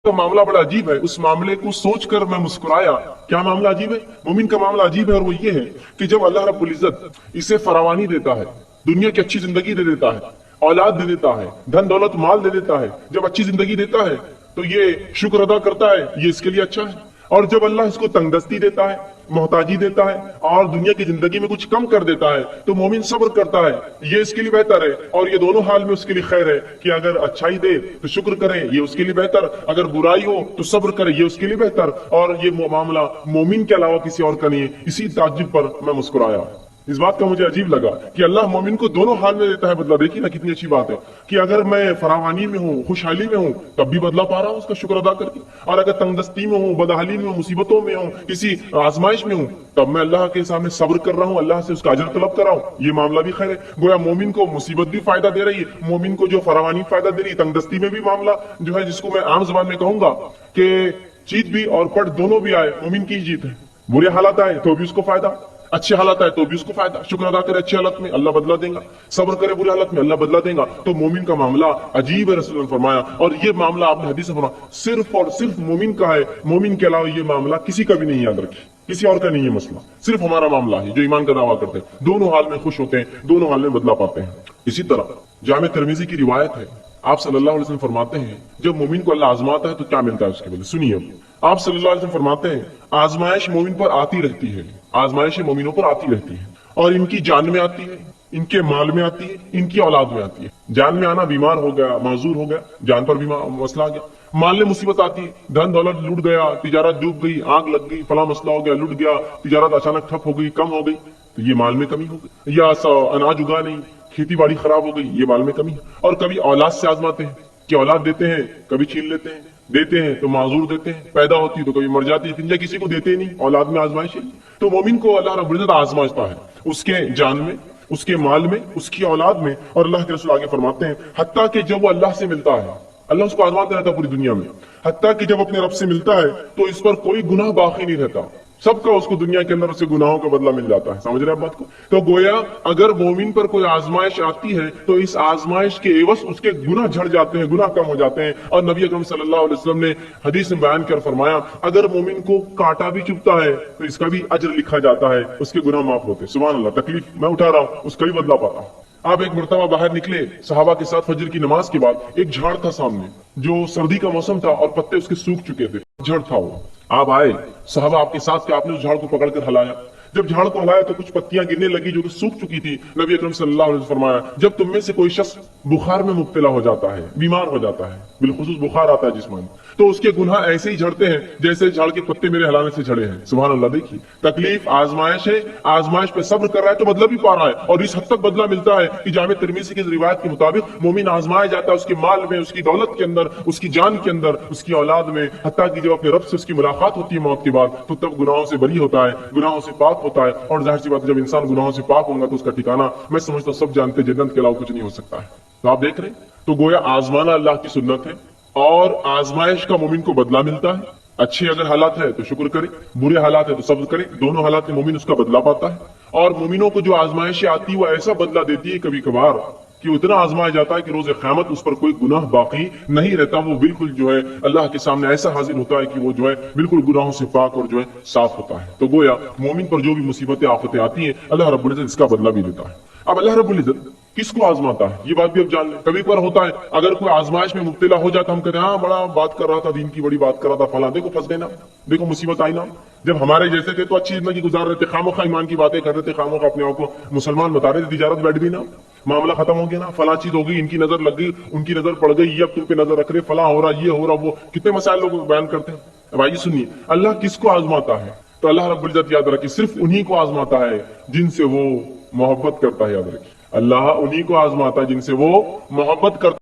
کا معاملہ بڑا عجیب ہے، اس معاملے کو سوچ کر میں مسکرایا۔ کیا معاملہ عجیب ہے؟ مومن کا معاملہ عجیب ہے، اور وہ یہ ہے کہ جب اللہ رب العزت اسے فراوانی دیتا ہے، دنیا کی اچھی زندگی دے دیتا ہے، اولاد دے دیتا ہے، دھن دولت مال دے دیتا ہے، جب اچھی زندگی دیتا ہے تو یہ شکر ادا کرتا ہے، یہ اس کے لیے اچھا ہے۔ اور جب اللہ اس کو تنگ دستی دیتا ہے، محتاجی دیتا ہے، اور دنیا کی زندگی میں کچھ کم کر دیتا ہے، تو مومن صبر کرتا ہے، یہ اس کے لیے بہتر ہے۔ اور یہ دونوں حال میں اس کے لیے خیر ہے کہ اگر اچھائی دے تو شکر کرے، یہ اس کے لیے بہتر، اگر برائی ہو تو صبر کرے، یہ اس کے لیے بہتر۔ اور یہ معاملہ مومن کے علاوہ کسی اور کا نہیں ہے۔ اسی تعجب پر میں مسکرایا۔ اس بات کا مجھے عجیب لگا کہ اللہ مومن کو دونوں حال میں دیتا ہے بدلہ۔ دیکھیے نا کتنی اچھی بات ہے کہ اگر میں فراوانی میں ہوں، خوشحالی میں ہوں، تب بھی بدلہ پا رہا ہوں اس کا شکر ادا کر کے، اور اگر تنگ دستی میں ہوں، بدحالی میں ہوں، مصیبتوں میں ہوں، کسی آزمائش میں ہوں، تب میں اللہ کے سامنے صبر کر رہا ہوں، اللہ سے اس کا اجر طلب کر رہا ہوں۔ یہ معاملہ بھی خیر ہے۔ گویا مومن کو مصیبت بھی فائدہ دے رہی ہے، مومن کو جو فراوانی فائدہ دے رہی ہے، تنگ دستی میں بھی معاملہ جو ہے، جس کو میں عام زبان میں کہوں گا کہ جیت بھی اور پٹ دونوں بھی آئے، مومن کی جیت ہے۔ برے حالات آئے تو بھی اس کو فائدہ، اچھے حالات آئے تو بھی اس کو فائدہ۔ شکر ادا کرے اچھے حالت میں، اللہ بدلہ دے گا، صبر کرے برے حالت میں، اللہ بدلہ دے گا۔ تو مومن کا معاملہ عجیب ہے، رسول اللہ نے فرمایا۔ اور یہ معاملہ آپ نے حدیث میں فرمایا صرف اور صرف مومن کا ہے، مومن کے علاوہ یہ معاملہ کسی کا بھی نہیں، یاد رکھیے، کسی اور کا نہیں ہے مسئلہ، صرف ہمارا معاملہ ہے جو ایمان کا دعویٰ کرتے ہیں، دونوں حال میں خوش ہوتے ہیں، دونوں حال میں بدلہ پاتے ہیں۔ اسی طرح جامع ترمذی کی روایت ہے، آپ صلی اللہ علیہ وسلم فرماتے ہیں جب مومن کو اللہ آزماتا ہے تو کیا ملتا ہے اس کے بدلے؟ سنیے، آپ صلی اللہ علیہ وسلم فرماتے ہیں آزمائش مومن پر آتی رہتی ہے، آزمائش مومنوں پر آتی رہتی ہے، اور ان کی جان میں آتی ہے، ان کے مال میں آتی ہے، ان کی اولاد میں آتی ہے۔ جان میں آنا، بیمار ہو گیا، معذور ہو گیا، جان پر بھی مسئلہ آ گیا۔ مال میں مصیبت آتی ہے، دھن دولت لوٹ گیا، تجارت ڈوب گئی، آگ لگ گئی، فلاں مسئلہ ہو گیا، لوٹ گیا، تجارت اچانک ٹھپ ہو گئی، کم ہو گئی، تو یہ مال میں کمی ہو گئی۔ یا اناج اگا نہیں، کھیتی باڑی خراب ہو گئی، یہ مال میں کمی ہے۔ اور کبھی اولاد سے آزماتے ہیں کہ اولاد دیتے ہیں، کبھی چھین لیتے ہیں، دیتے ہیں تو معذور دیتے ہیں، پیدا ہوتی ہے تو کبھی مر جاتی ہے، یا کسی کو دیتے ہی نہیں، اولاد میں آزمائش ہے۔ تو مومن کو اللہ رب العزت آزمائشتا ہے، اس کے جان میں، اس کے مال میں، اس کی اولاد میں۔ اور اللہ کے رسول آگے فرماتے ہیں حتیٰ کہ جب وہ اللہ سے ملتا ہے، اللہ اس کو آزماتا رہتا ہے پوری دنیا میں، حتیٰ کہ جب اپنے رب سے ملتا ہے تو اس پر کوئی گناہ باقی نہیں رہتا، سب کا اس کو دنیا کے اندر سے گناہوں کا بدلہ مل جاتا ہے۔ سمجھ رہے ہیں بات کو؟ تو گویا اگر مومن پر کوئی آزمائش آتی ہے تو اس آزمائش کے عوض اس کے گناہ جھڑ جاتے ہیں، گناہ کم ہو جاتے ہیں۔ اور نبی اکرم صلی اللہ علیہ وسلم نے حدیث میں بیان کر فرمایا اگر مومن کو کانٹا بھی چبھتا ہے تو اس کا بھی اجر لکھا جاتا ہے، اس کے گناہ معاف ہوتے ہیں۔ سبحان اللہ، تکلیف میں اٹھا رہا ہوں، اس کا بھی بدلہ پاتا ہوں۔ آپ ایک مرتبہ باہر نکلے صحابہ کے ساتھ فجر کی نماز کے بعد، ایک جھاڑ تھا سامنے، جو سردی کا موسم تھا اور پتے اس کے سوکھ چکے تھے، جھڑ تھا وہ۔ آپ آئے، صحابہ آپ کے ساتھ، کہ آپ نے اس جھاڑ کو پکڑ کر ہلایا۔ جب جھاڑ کو ہلایا تو کچھ پتیاں گرنے لگی جو کہ سوکھ چکی تھی۔ نبی اکرم صلی اللہ علیہ وسلم فرمایا جب تم میں سے کوئی شخص بخار میں مبتلا ہو جاتا ہے، بیمار ہو جاتا ہے، بالخصوص بخار آتا ہے جسمانی، تو اس کے گناہ ایسے ہی جھڑتے ہیں جیسے جھاڑ کے پتے میرے ہلانے سے جھڑے ہیں۔ سبحان اللہ، دیکھیے تکلیف آزمائش ہے، آزمائش پہ صبر کر رہا ہے تو بدلہ بھی پا رہا ہے، اور اس حد تک بدلہ ملتا ہے کہ جامع ترمذی کی روایت کے مطابق مومن آزمایا جاتا ہے اس کے مال میں، اس کی دولت کے اندر، اس کی جان کے اندر، اس کی اولاد میں، حتیٰ کہ جب اپنے رب سے اس کی ملاقات ہوتی ہے موت کے بعد تو تب گناہوں سے بری ہوتا ہے، گناہوں سے پاک ہوتا ہے۔ اور ظاہر سی بات ہے جب انسان گناہوں سے پاک ہوگا تو اس کا ٹھکانہ میں سمجھتا ہوں سب جانتے جنت کے علاوہ کچھ نہیں ہو سکتا ہے۔ تو آپ دیکھ رہے ہیں، تو گویا آزمانا اللہ کی سنت ہے، اور آزمائش کا مومن کو بدلہ ملتا ہے۔ اچھے اگر حالات ہے تو شکر کرے، برے حالات ہے تو صبر کرے، دونوں حالات میں مومن اس کا بدلہ پاتا ہے۔ اور مومنوں کو جو آزمائشیں آتی ہے وہ ایسا بدلہ دیتی ہے کبھی کبھار کہ اتنا آزمایا جاتا ہے کہ روز قیامت اس پر کوئی گناہ باقی نہیں رہتا، وہ بالکل جو ہے اللہ کے سامنے ایسا حاضر ہوتا ہے کہ وہ جو ہے بالکل گناہوں سے پاک اور جو ہے صاف ہوتا ہے۔ تو گویا مومن پر جو بھی مصیبتیں آفتیں آتی ہیں اللہ رب العزت اس کا بدلہ بھی دیتا ہے۔ اب اللہ رب العزت کس کو آزماتا ہے یہ بات بھی اب جان لیں۔ کبھی کبھار ہوتا ہے اگر کوئی آزمائش میں مبتلا ہو جاتا ہم کہتے ہیں ہاں بڑا بات کر رہا تھا، دین کی بڑی بات کر رہا تھا، فلاں دیکھو پھنس گئے نا، دیکھو مصیبت آئی نا۔ جب ہمارے جیسے تھے تو اچھی زندگی گزار رہے تھے، خامخواہ ایمان کی باتیں کر رہے تھے، خامخواہ اپنے آپ کو مسلمان بتا رہے تھے، تجارت بیٹھ گئی نا، معاملہ ختم ہو گیا نا، فلاں چیز ہو گئی، ان کی نظر لگ گئی، ان کی نظر پڑ گئی، یہ اب تم پہ نظر رکھ رہے، فلاں ہو رہا، یہ ہو رہا، وہ کتنے مسائل لوگ بیان کرتے ہیں۔ اب آئیے سنیے اللہ کس کو آزماتا ہے، تو اللہ رب العزت یاد رکھیے صرف انہی کو آزماتا ہے جن سے وہ محبت کرتا ہے۔ یاد رکھیے اللہ انہی کو آزماتا ہے جن سے وہ محبت کرتا ہے۔